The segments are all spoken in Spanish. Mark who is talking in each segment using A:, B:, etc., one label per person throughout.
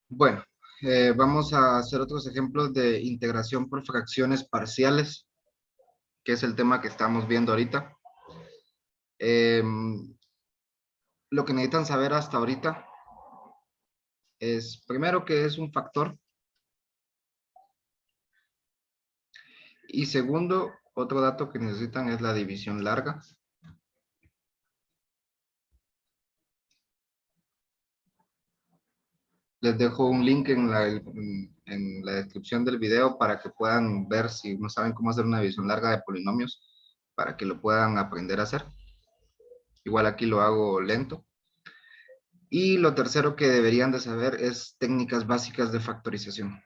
A: Bueno, vamos a hacer otros ejemplos de integración por fracciones parciales, que es el tema que estamos viendo ahorita. Lo que necesitan saber hasta ahorita es, primero, que es un factor, y segundo, otro dato que necesitan es la división larga. Les dejo un link en la descripción del video para que puedan ver si no saben cómo hacer una división larga de polinomios, para que lo puedan aprender a hacer. Igual aquí lo hago lento. Y lo tercero que deberían de saber es técnicas básicas de factorización.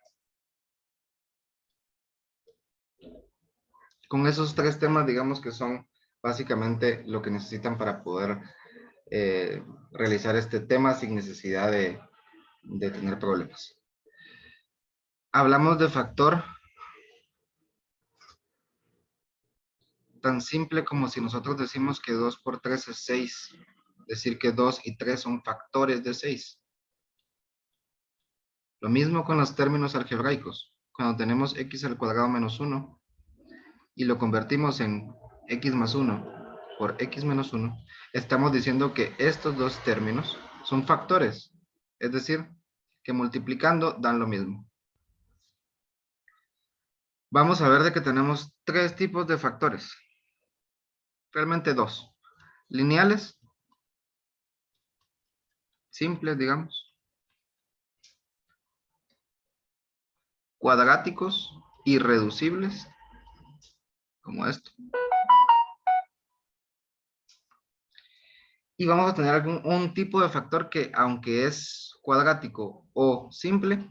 A: Con esos tres temas, digamos que son básicamente lo que necesitan para poder realizar este tema sin necesidad de tener problemas. Hablamos de factor tan simple como si nosotros decimos que 2 por 3 es 6. Decir que 2 y 3 son factores de 6. Lo mismo con los términos algebraicos. Cuando tenemos x al cuadrado menos 1 y lo convertimos en x más 1 por x menos 1, estamos diciendo que estos dos términos son factores. Es decir, que multiplicando dan lo mismo. Vamos a ver de que tenemos tres tipos de factores. Realmente dos. Lineales, simples, digamos. Cuadráticos, irreducibles, como esto. Y vamos a tener un tipo de factor que, aunque es cuadrático o simple,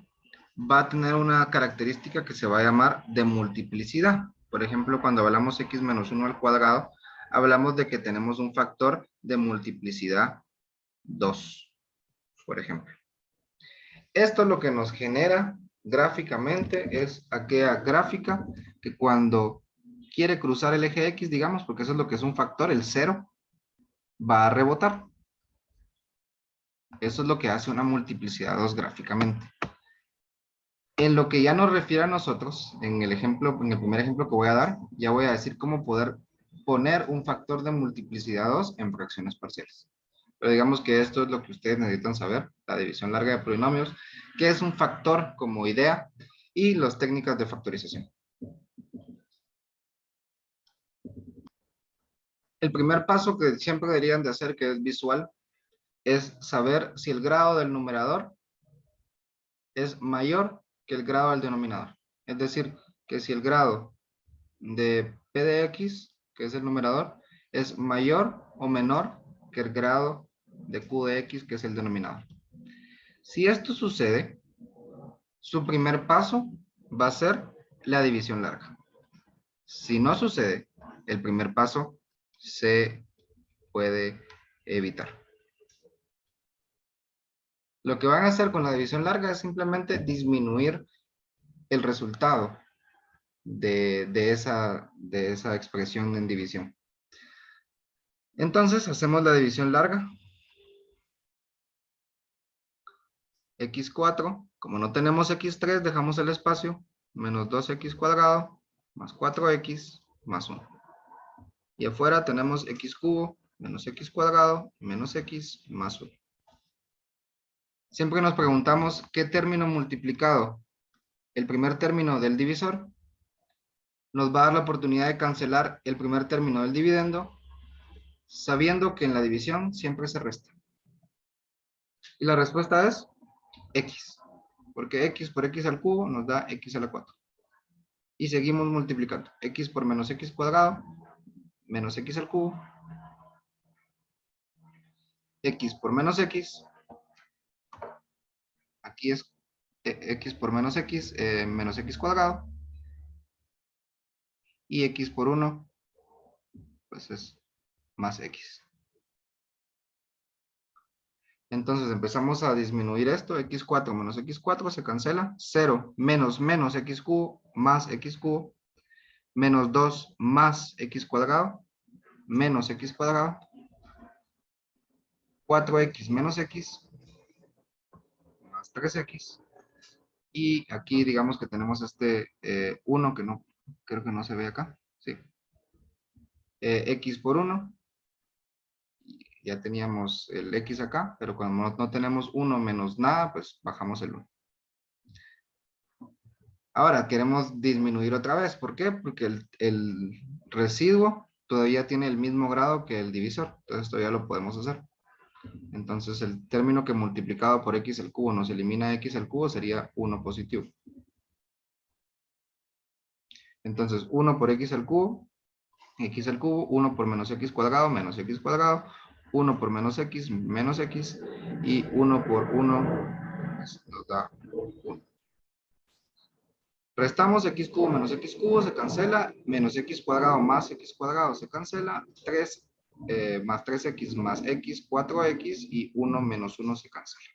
A: va a tener una característica que se va a llamar de multiplicidad. Por ejemplo, cuando hablamos x menos 1 al cuadrado, hablamos de que tenemos un factor de multiplicidad 2, por ejemplo. Esto lo que nos genera gráficamente es aquella gráfica que cuando quiere cruzar el eje X, digamos, porque eso es lo que es un factor, el 0, va a rebotar. Eso es lo que hace una multiplicidad 2 gráficamente. En lo que ya nos refiere a nosotros, en el primer ejemplo que voy a dar, ya voy a decir cómo poder poner un factor de multiplicidad 2 en fracciones parciales. Pero digamos que esto es lo que ustedes necesitan saber, la división larga de polinomios, qué es un factor como idea y las técnicas de factorización. El primer paso que siempre deberían de hacer, que es visual, es saber si el grado del numerador es mayor que el grado del denominador. Es decir, que si el grado de P de X, que es el numerador, es mayor o menor que el grado de Q de X, que es el denominador. Si esto sucede, su primer paso va a ser la división larga. Si no sucede, el primer paso se puede evitar. Lo que van a hacer con la división larga es simplemente disminuir el resultado de esa expresión en división. Entonces hacemos la división larga. X4, como no tenemos X3, dejamos el espacio, menos 2x cuadrado, más 4x, más 1. Y afuera tenemos x cubo, menos x cuadrado, menos x, más 1. Siempre nos preguntamos qué término multiplicado, el primer término del divisor, nos va a dar la oportunidad de cancelar el primer término del dividendo, sabiendo que en la división siempre se resta. Y la respuesta es x, porque x por x al cubo nos da x a la 4. Y seguimos multiplicando. X por menos x cuadrado, menos x al cubo. X por menos x. Aquí es x por menos x cuadrado. Y x por 1, pues es más x. Entonces empezamos a disminuir esto. X4 menos x4 se cancela. 0 menos menos x cubo más x cubo. Menos 2 más x cuadrado. Menos x cuadrado. 4x menos x más 3x. Y aquí digamos que tenemos este 1 que no, creo que no se ve acá. Sí. X por 1. Ya teníamos el x acá, pero cuando no tenemos 1 menos nada, pues bajamos el 1. Ahora queremos disminuir otra vez. ¿Por qué? Porque el residuo todavía tiene el mismo grado que el divisor. Entonces todavía lo podemos hacer. Entonces el término que multiplicado por x al cubo nos elimina x al cubo sería 1 positivo. Entonces 1 por x al cubo, 1 por menos x cuadrado, menos x cuadrado, 1 por menos x, y 1 por 1 pues, nos da 1. Restamos x cubo menos x cubo, se cancela, menos x cuadrado más x cuadrado se cancela, 3 más 3x más x, 4x, y 1 menos 1 se cancela.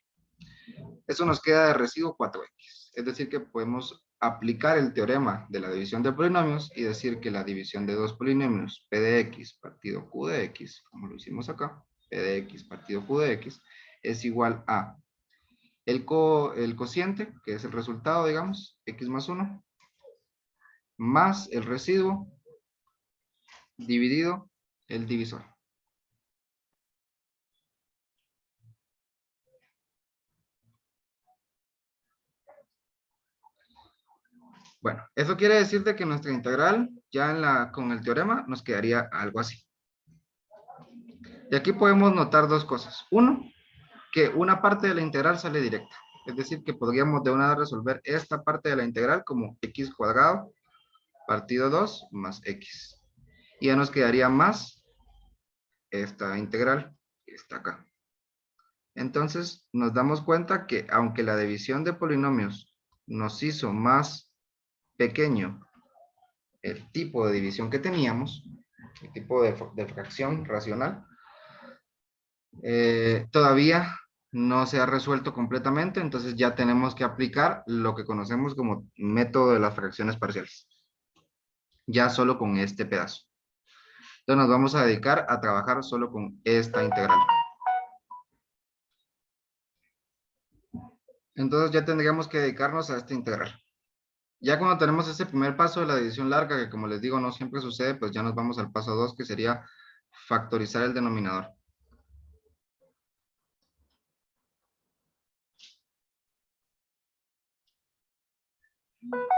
A: Eso nos queda de residuo 4x. Es decir que podemos aplicar el teorema de la división de polinomios y decir que la división de dos polinomios, p de x partido q de x, como lo hicimos acá, p de x partido q de x, es igual a el cociente, que es el resultado, digamos, x más 1, más el residuo dividido el divisor. Bueno, eso quiere decir de que nuestra integral, ya con el teorema, nos quedaría algo así. Y aquí podemos notar dos cosas. Uno, que una parte de la integral sale directa. Es decir, que podríamos de una vez resolver esta parte de la integral como x cuadrado partido 2 más x. Y ya nos quedaría más esta integral que está acá. Entonces, nos damos cuenta que aunque la división de polinomios nos hizo más pequeño el tipo de división que teníamos, el tipo de fracción racional, todavía no se ha resuelto completamente, entonces ya tenemos que aplicar lo que conocemos como método de las fracciones parciales. Ya solo con este pedazo. Entonces nos vamos a dedicar a trabajar solo con esta integral. Entonces ya tendríamos que dedicarnos a esta integral. Ya cuando tenemos ese primer paso de la división larga, que como les digo no siempre sucede, pues ya nos vamos al paso 2, que sería factorizar el denominador.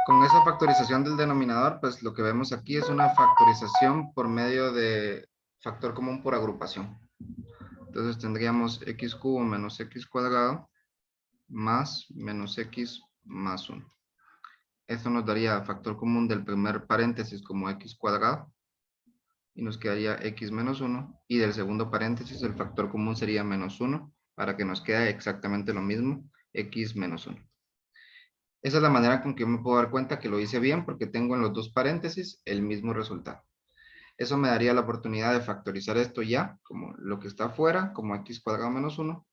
A: Con esa factorización del denominador, pues lo que vemos aquí es una factorización por medio de factor común por agrupación. Entonces tendríamos x cubo menos x cuadrado más menos x más 1. Esto nos daría factor común del primer paréntesis como x cuadrado. Y nos quedaría x menos 1. Y del segundo paréntesis el factor común sería menos 1. Para que nos quede exactamente lo mismo, x menos 1. Esa es la manera con que yo me puedo dar cuenta que lo hice bien porque tengo en los dos paréntesis el mismo resultado. Eso me daría la oportunidad de factorizar esto ya, como lo que está afuera, como x cuadrado menos 1,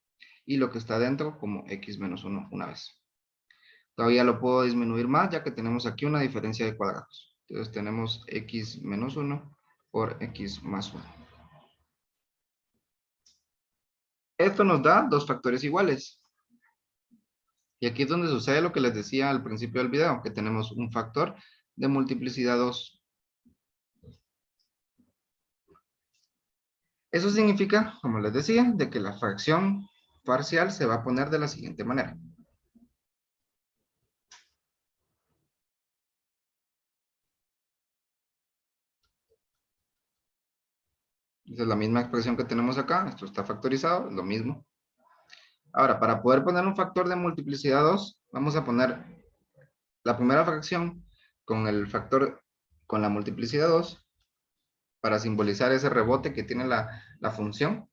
A: y lo que está dentro, como x menos 1 una vez. Todavía lo puedo disminuir más, ya que tenemos aquí una diferencia de cuadrados. Entonces tenemos x menos 1 por x más 1. Esto nos da dos factores iguales. Y aquí es donde sucede lo que les decía al principio del video, que tenemos un factor de multiplicidad 2. Eso significa, como les decía, de que la fracción parcial se va a poner de la siguiente manera. Esa es la misma expresión que tenemos acá, esto está factorizado, es lo mismo. Ahora, para poder poner un factor de multiplicidad 2, vamos a poner la primera fracción con el factor, con la multiplicidad 2, para simbolizar ese rebote que tiene la función,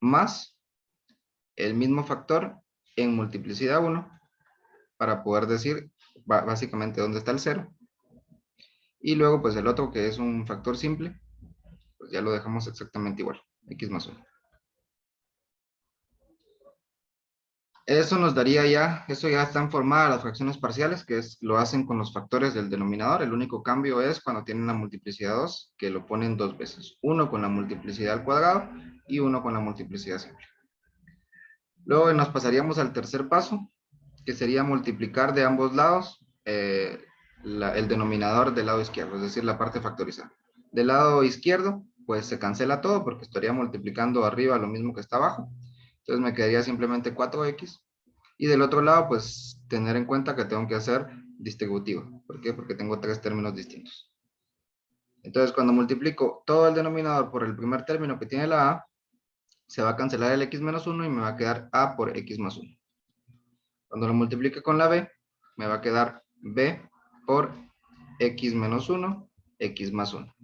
A: más el mismo factor en multiplicidad 1, para poder decir básicamente dónde está el 0. Y luego pues el otro que es un factor simple, pues ya lo dejamos exactamente igual, x más 1. Eso nos daría ya, eso ya están formadas las fracciones parciales, que lo hacen con los factores del denominador. El único cambio es cuando tienen la multiplicidad 2, que lo ponen dos veces. Uno con la multiplicidad al cuadrado y uno con la multiplicidad simple. Luego nos pasaríamos al tercer paso, que sería multiplicar de ambos lados el denominador del lado izquierdo, es decir, la parte factorizada. Del lado izquierdo, pues se cancela todo porque estaría multiplicando arriba lo mismo que está abajo. Entonces me quedaría simplemente 4x. Y del otro lado, pues tener en cuenta que tengo que hacer distributivo. ¿Por qué? Porque tengo tres términos distintos. Entonces, cuando multiplico todo el denominador por el primer término que tiene la a, se va a cancelar el x menos 1 y me va a quedar a por x más 1. Cuando lo multiplique con la b, me va a quedar b por x menos 1, x más 1.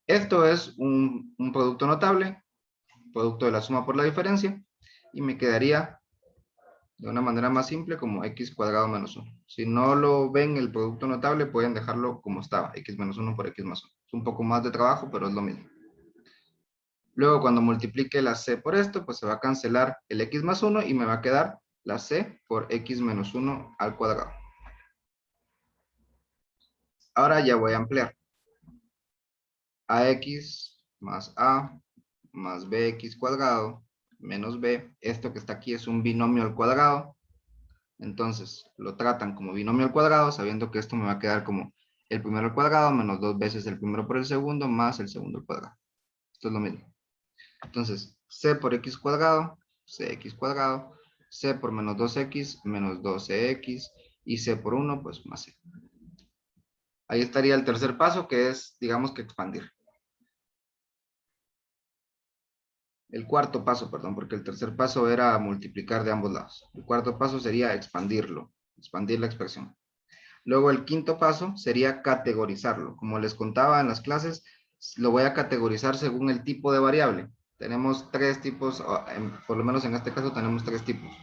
A: Esto es un producto notable, producto de la suma por la diferencia, y me quedaría de una manera más simple como x cuadrado menos 1. Si no lo ven el producto notable, pueden dejarlo como estaba, x menos 1 por x más 1. Es un poco más de trabajo, pero es lo mismo. Luego, cuando multiplique la c por esto, pues se va a cancelar el x más 1 y me va a quedar la c por x menos 1 al cuadrado. Ahora ya voy a ampliar. Ax más a más bx cuadrado menos b. Esto que está aquí es un binomio al cuadrado. Entonces, lo tratan como binomio al cuadrado, sabiendo que esto me va a quedar como el primero al cuadrado menos 2 veces el primero por el segundo más el segundo al cuadrado. Esto es lo mismo. Entonces, c por x cuadrado, cx cuadrado, c por menos 2x, menos 12x, y c por 1, pues más c. Ahí estaría el tercer paso, que es, digamos que expandir. El cuarto paso, perdón, porque el tercer paso era multiplicar de ambos lados. El cuarto paso sería expandirlo, expandir la expresión. Luego el quinto paso sería categorizarlo. Como les contaba en las clases, lo voy a categorizar según el tipo de variable. Tenemos tres tipos, por lo menos en este caso tenemos tres tipos.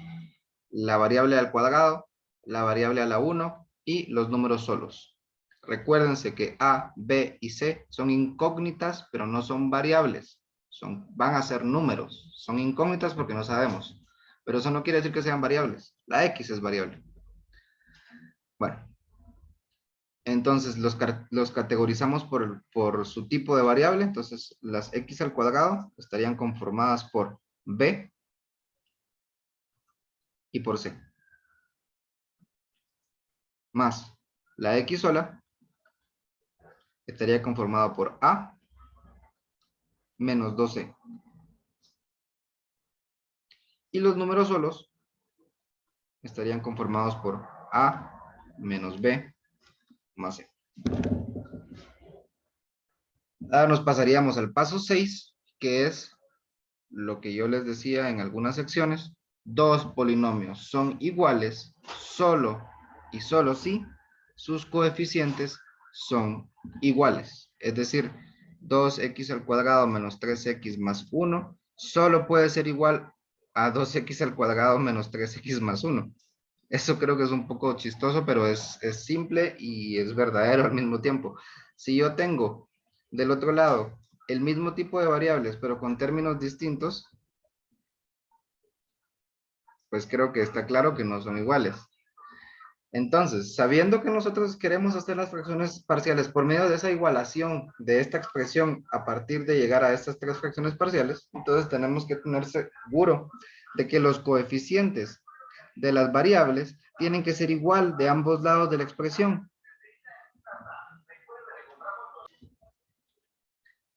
A: La variable al cuadrado, la variable a la 1 y los números solos. Recuérdense que A, B y C son incógnitas, pero no son variables. Van a ser números. Son incógnitas porque no sabemos. Pero eso no quiere decir que sean variables. La X es variable. Bueno, entonces los categorizamos por su tipo de variable. Entonces las X al cuadrado estarían conformadas por B y por C. Más la X sola estaría conformado por A menos 2C. Y los números solos estarían conformados por A menos B más C. Ahora nos pasaríamos al paso 6, que es lo que yo les decía en algunas secciones. Dos polinomios son iguales solo y solo si sus coeficientes son iguales. Es decir, 2x al cuadrado menos 3x más 1 solo puede ser igual a 2x al cuadrado menos 3x más 1. Eso creo que es un poco chistoso, pero es simple y es verdadero al mismo tiempo. Si yo tengo del otro lado el mismo tipo de variables, pero con términos distintos, pues creo que está claro que no son iguales. Entonces, sabiendo que nosotros queremos hacer las fracciones parciales por medio de esa igualación de esta expresión a partir de llegar a estas tres fracciones parciales, entonces tenemos que tener seguro de que los coeficientes de las variables tienen que ser igual de ambos lados de la expresión.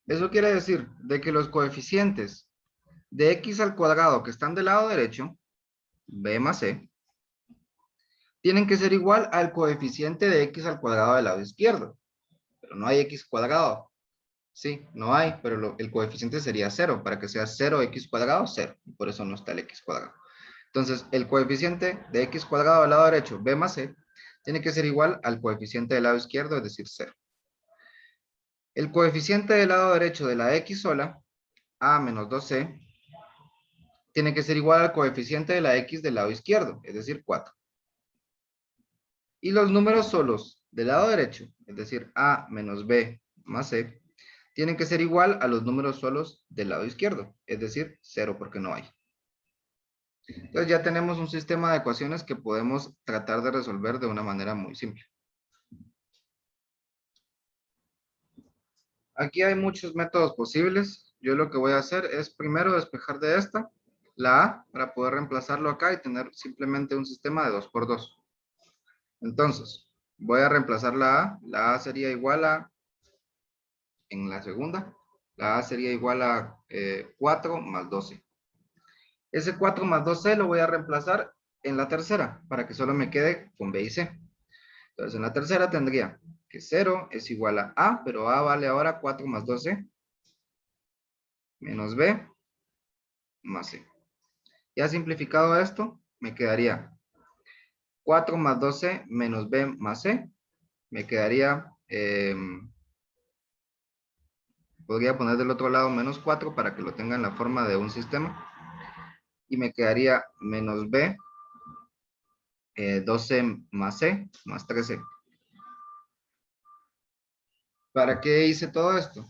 A: Eso quiere decir de que los coeficientes de x al cuadrado que están del lado derecho, b más c, tienen que ser igual al coeficiente de x al cuadrado del lado izquierdo. Pero no hay x cuadrado. Sí, no hay, pero el coeficiente sería 0. Para que sea 0x cuadrado, 0. Por eso no está el x cuadrado. Entonces, el coeficiente de x cuadrado del lado derecho, b más c, tiene que ser igual al coeficiente del lado izquierdo, es decir, 0. El coeficiente del lado derecho de la x sola, a menos 2c, tiene que ser igual al coeficiente de la x del lado izquierdo, es decir, 4. Y los números solos del lado derecho, es decir, a menos b más c, tienen que ser igual a los números solos del lado izquierdo, es decir, 0 porque no hay. Entonces ya tenemos un sistema de ecuaciones que podemos tratar de resolver de una manera muy simple. Aquí hay muchos métodos posibles. Yo lo que voy a hacer es primero despejar de esta la A para poder reemplazarlo acá y tener simplemente un sistema de 2 por 2. Entonces, voy a reemplazar la A. La A sería igual a, en la segunda, la A sería igual a 4 más 12. Ese 4 más 2C lo voy a reemplazar en la tercera para que solo me quede con B y C. Entonces, en la tercera tendría que 0 es igual a A, pero A vale ahora 4 más 2C menos B más C. Ya simplificado esto, me quedaría 4 más 2C menos B más C. Me quedaría, podría poner del otro lado menos 4 para que lo tenga en la forma de un sistema. Y me quedaría menos B, 2C más C más 3C. ¿Para qué hice todo esto?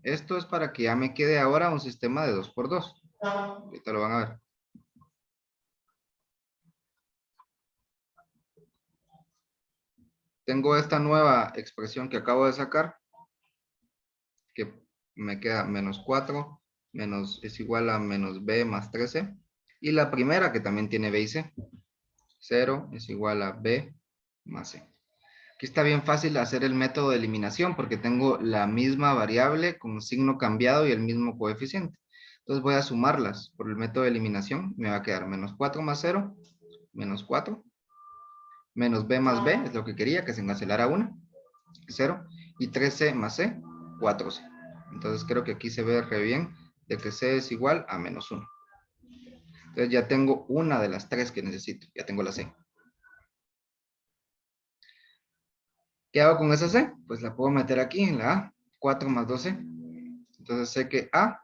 A: Esto es para que ya me quede ahora un sistema de 2 por 2. Ahorita lo van a ver. Tengo esta nueva expresión que acabo de sacar, que me queda menos 4, menos es igual a menos B más 13. Y la primera que también tiene B y C. 0 es igual a B más C. Aquí está bien fácil hacer el método de eliminación porque tengo la misma variable con signo cambiado y el mismo coeficiente. Entonces voy a sumarlas por el método de eliminación. Me va a quedar menos 4 más 0, menos 4. Menos B más B, es lo que quería, que se cancelara 1, 0. Y 3C más C, 4C. Entonces creo que aquí se ve re bien de que C es igual a menos 1. Entonces ya tengo una de las tres que necesito. Ya tengo la C. ¿Qué hago con esa C? Pues la puedo meter aquí en la A. 4 más 2C. Entonces sé que A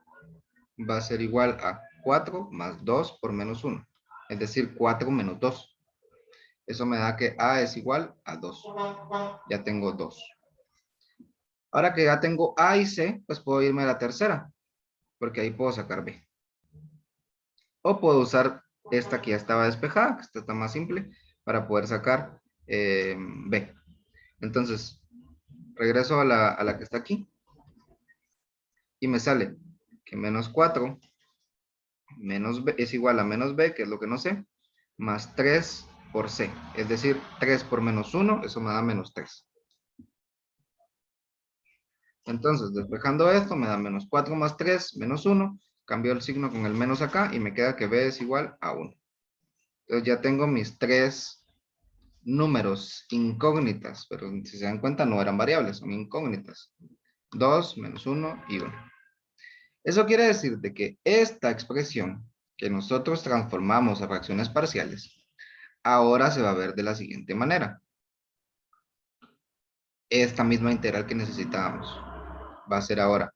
A: va a ser igual a 4 más 2 por menos 1. Es decir, 4 menos 2. Eso me da que A es igual a 2. Ya tengo 2. Ahora que ya tengo A y C, pues puedo irme a la tercera, porque ahí puedo sacar B. O puedo usar esta que ya estaba despejada, que esta está más simple, para poder sacar B. Entonces, regreso a la que está aquí. Y me sale que menos 4 menos B es igual a menos B, que es lo que no sé, más 3 por C. Es decir, 3 por menos 1, eso me da menos 3. Entonces, despejando esto, me da menos 4 más 3, menos 1. Cambio el signo con el menos acá y me queda que B es igual a 1. Entonces ya tengo mis tres números incógnitas, pero si se dan cuenta no eran variables, son incógnitas. 2, menos 1 y 1. Eso quiere decir de que esta expresión que nosotros transformamos a fracciones parciales, ahora se va a ver de la siguiente manera. Esta misma integral que necesitábamos va a ser ahora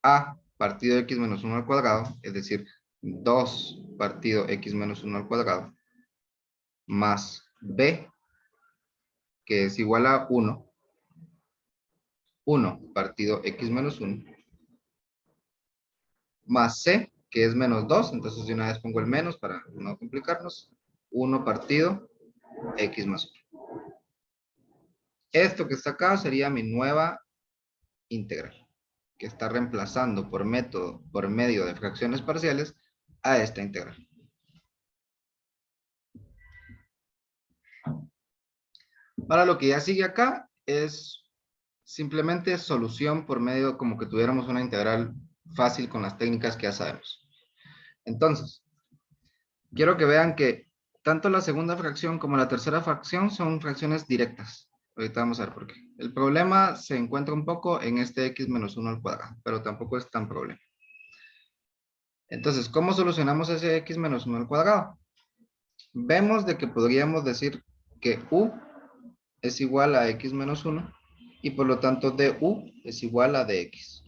A: a partido de x menos 1 al cuadrado, es decir, 2 partido x menos 1 al cuadrado, más b, que es igual a 1 partido x menos 1, más c, que es menos 2, entonces de una vez pongo el menos para no complicarnos, 1 partido x más 1. Esto que está acá sería mi nueva integral, que está reemplazando por medio de fracciones parciales a esta integral. Ahora lo que ya sigue acá es simplemente solución por medio como que tuviéramos una integral fácil con las técnicas que ya sabemos. Entonces, quiero que vean que tanto la segunda fracción como la tercera fracción son fracciones directas. Ahorita vamos a ver por qué. El problema se encuentra un poco en este x menos 1 al cuadrado, pero tampoco es tan problema. Entonces, ¿cómo solucionamos ese x menos 1 al cuadrado? Vemos de que podríamos decir que u es igual a x menos 1 y por lo tanto du es igual a dx.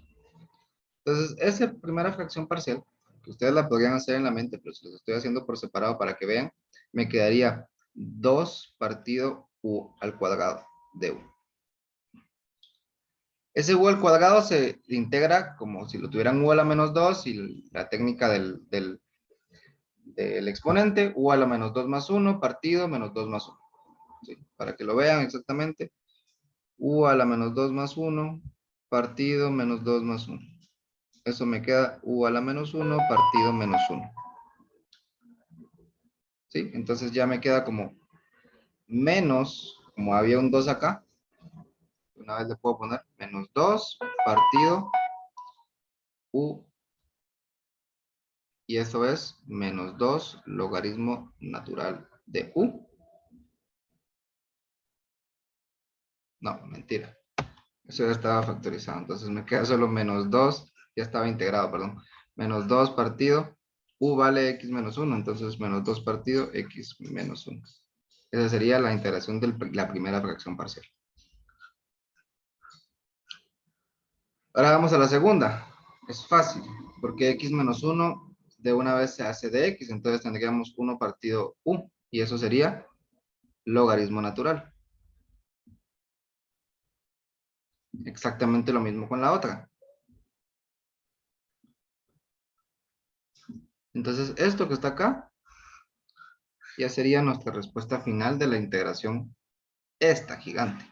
A: Entonces, esa primera fracción parcial, que ustedes la podrían hacer en la mente, pero se los estoy haciendo por separado para que vean, me quedaría 2 partido u al cuadrado de u. Ese u al cuadrado se integra como si lo tuvieran u a la menos 2 y la técnica del exponente, u a la menos 2 más 1 partido menos 2 más 1. ¿Sí? Para que lo vean exactamente, u a la menos 2 más 1 partido menos 2 más 1. eso me queda u a la menos 1 partido menos 1. ¿Sí? Entonces ya me queda como menos, como había un 2 acá, una vez le puedo poner menos 2 partido u, y eso es menos 2 logaritmo natural de u. No, mentira. Eso ya estaba factorizado, entonces me queda solo menos 2, ya estaba integrado, perdón. Menos 2 partido, u vale x menos 1, entonces menos 2 partido x menos 1. Esa sería la integración de la primera fracción parcial. Ahora vamos a la segunda. Es fácil, porque x menos 1 de una vez se hace de x, entonces tendríamos 1 partido u, y eso sería logaritmo natural. Exactamente lo mismo con la otra. Entonces, esto que está acá, ya sería nuestra respuesta final de la integración esta gigante.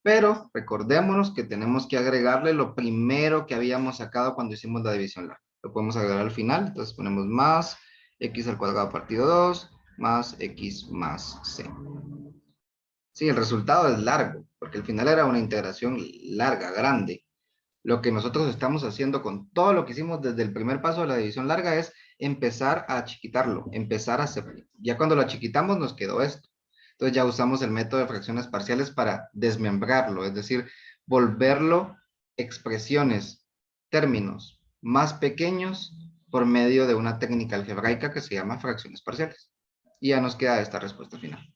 A: Pero recordémonos que tenemos que agregarle lo primero que habíamos sacado cuando hicimos la división larga. Lo podemos agregar al final, entonces ponemos más x al cuadrado partido 2 más x más c. Sí, el resultado es largo, porque al final era una integración larga, grande. Lo que nosotros estamos haciendo con todo lo que hicimos desde el primer paso de la división larga es empezar a chiquitarlo, empezar a hacer. Ya cuando lo chiquitamos nos quedó esto. Entonces ya usamos el método de fracciones parciales para desmembrarlo, es decir, volverlo expresiones, términos más pequeños por medio de una técnica algebraica que se llama fracciones parciales. Y ya nos queda esta respuesta final.